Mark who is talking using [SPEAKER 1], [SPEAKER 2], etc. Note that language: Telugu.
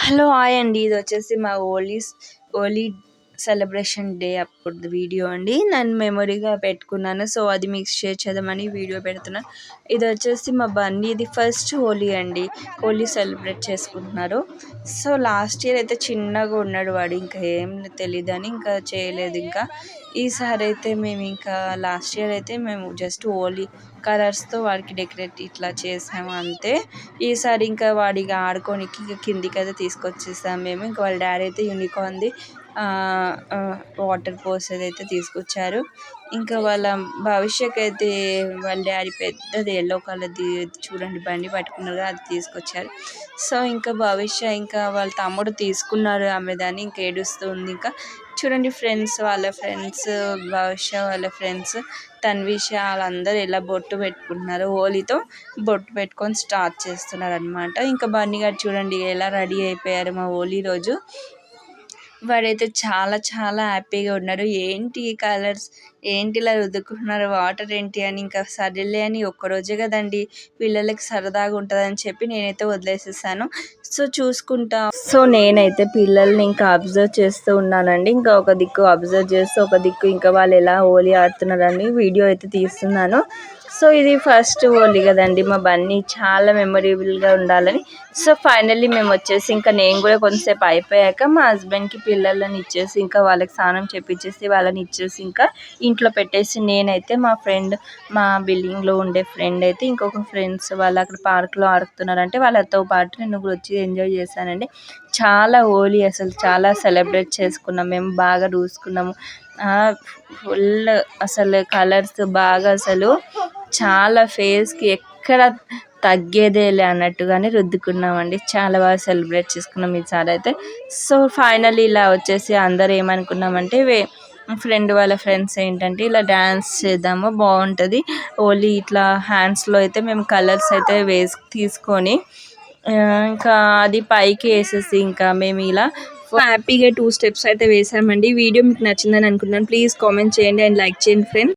[SPEAKER 1] హలో హాయ్ అండి. ఇది వచ్చేసి మా హోలీ సెలబ్రేషన్ డే అప్పుడు వీడియో అండి. నేను మెమొరీగా పెట్టుకున్నాను. సో అది మీకు షేర్ చేద్దామని వీడియో పెడుతున్నాను. ఇది వచ్చేసి మా బన్నీది ఫస్ట్ హోలీ అండి. హోలీ సెలబ్రేట్ చేసుకుంటున్నారు. సో లాస్ట్ ఇయర్ అయితే చిన్నగా ఉన్నాడు వాడు, ఇంకా ఏం తెలియదని ఇంకా చేయలేదు. ఇంకా ఈసారి అయితే మేము ఇంకా లాస్ట్ ఇయర్ అయితే మేము జస్ట్ హోలీ కలర్స్తో వాడికి డెకరేట్ ఇట్లా చేసాము అంతే. ఈసారి ఇంకా వాడికి ఆడుకోనికి కిందికి అయితే తీసుకొచ్చేసాము మేము. ఇంకా వాళ్ళ డాడీ అయితే యూనికార్న్ది వాటర్ పోసేది అయితే తీసుకొచ్చారు. ఇంకా వాళ్ళ భవిష్యత్ అయితే వాళ్ళ డాడీ పెద్దది ఎల్లో కలర్ది చూడండి బండి పట్టుకున్నారు, అది తీసుకొచ్చారు. సో ఇంకా భవిష్య ఇంకా వాళ్ళ తమ్ముడు తీసుకున్నారు ఆమె దాన్ని, ఇంకా ఏడుస్తుంది. ఇంకా చూడండి వాళ్ళ ఫ్రెండ్స్ భవిష్య వాళ్ళ ఫ్రెండ్స్ తన్విష వాళ్ళందరూ ఎలా బొట్టు పెట్టుకుంటున్నారు, హోలీతో బొట్టు పెట్టుకొని స్టార్ట్ చేస్తున్నారు అనమాట. ఇంకా బన్నీ గారు చూడండి ఎలా రెడీ అయిపోయారు మా హోలీ రోజు. వాడైతే చాలా చాలా హ్యాపీగా ఉన్నాడు. ఏంటి ఈ కలర్స్, ఏంటి ఇలా రుద్దుకుంటున్నారు, వాటర్ ఏంటి అని. ఇంకా సరేలే అని ఒక్కరోజే కదండి పిల్లలకి సరదాగా ఉంటుందని చెప్పి నేనైతే వదిలేసేసాను. సో చూసుకుంటా నేనైతే పిల్లల్ని ఇంకా అబ్జర్వ్ చేస్తూ ఉన్నానండి. ఇంకా ఒక దిక్కు అబ్జర్వ్ చేస్తూ ఒక దిక్కు ఇంకా వాళ్ళు ఎలా హోలీ ఆడుతున్నారని వీడియో అయితే తీస్తున్నాను. సో ఇది ఫస్ట్ హోలీ కదండి మా బన్నీ, చాలా మెమొరబుల్గా ఉండాలని. సో ఫైనల్లీ మేము వచ్చేసి ఇంకా నేను కూడా కొంతసేపు అయిపోయాక మా హస్బెండ్కి పిల్లలని ఇచ్చేసి ఇంకా వాళ్ళకి స్నానం చేపించేసి వాళ్ళని ఇచ్చేసి ఇంకా ఇంట్లో పెట్టేసి నేనైతే మా ఫ్రెండ్, మా బిల్డింగ్లో ఉండే ఫ్రెండ్ అయితే ఇంకొక ఫ్రెండ్స్ వాళ్ళు అక్కడ పార్క్లో ఆడుతున్నారంటే వాళ్ళతో పాటు నేను కూడా వచ్చి ఎంజాయ్ చేశానండి. చాలా హోలీ అసలు చాలా సెలబ్రేట్ చేసుకున్నాం మేము, బాగా చూసుకున్నాము. ఫుల్ అసలు కలర్స్ బాగా అసలు చాలా ఫేస్కి ఎక్కడ తగ్గేదేలే అన్నట్టుగానే రుద్దుకున్నామండి. చాలా బాగా సెలబ్రేట్ చేసుకున్నాం ఈసారి అయితే. సో ఫైనల్లీ ఇలా వచ్చేసి అందరూ ఏమనుకున్నామంటే ఫ్రెండ్ వాళ్ళ ఫ్రెండ్స్ ఏంటంటే ఇలా డ్యాన్స్ చేద్దాము బాగుంటుంది హోలీ, ఇట్లా హ్యాండ్స్లో అయితే మేము కలర్స్ అయితే తీసుకొని ఇంకా అది పైకి వేసేసి ఇంకా మేము ఇలా హ్యాపీగా 2 స్టెప్స్ అయితే వేసామండి. వీడియో మీకు నచ్చిందని అనుకుంటున్నాను. ప్లీజ్ కామెంట్ చేయండి అండ్ లైక్ చేయండి ఫ్రెండ్స్.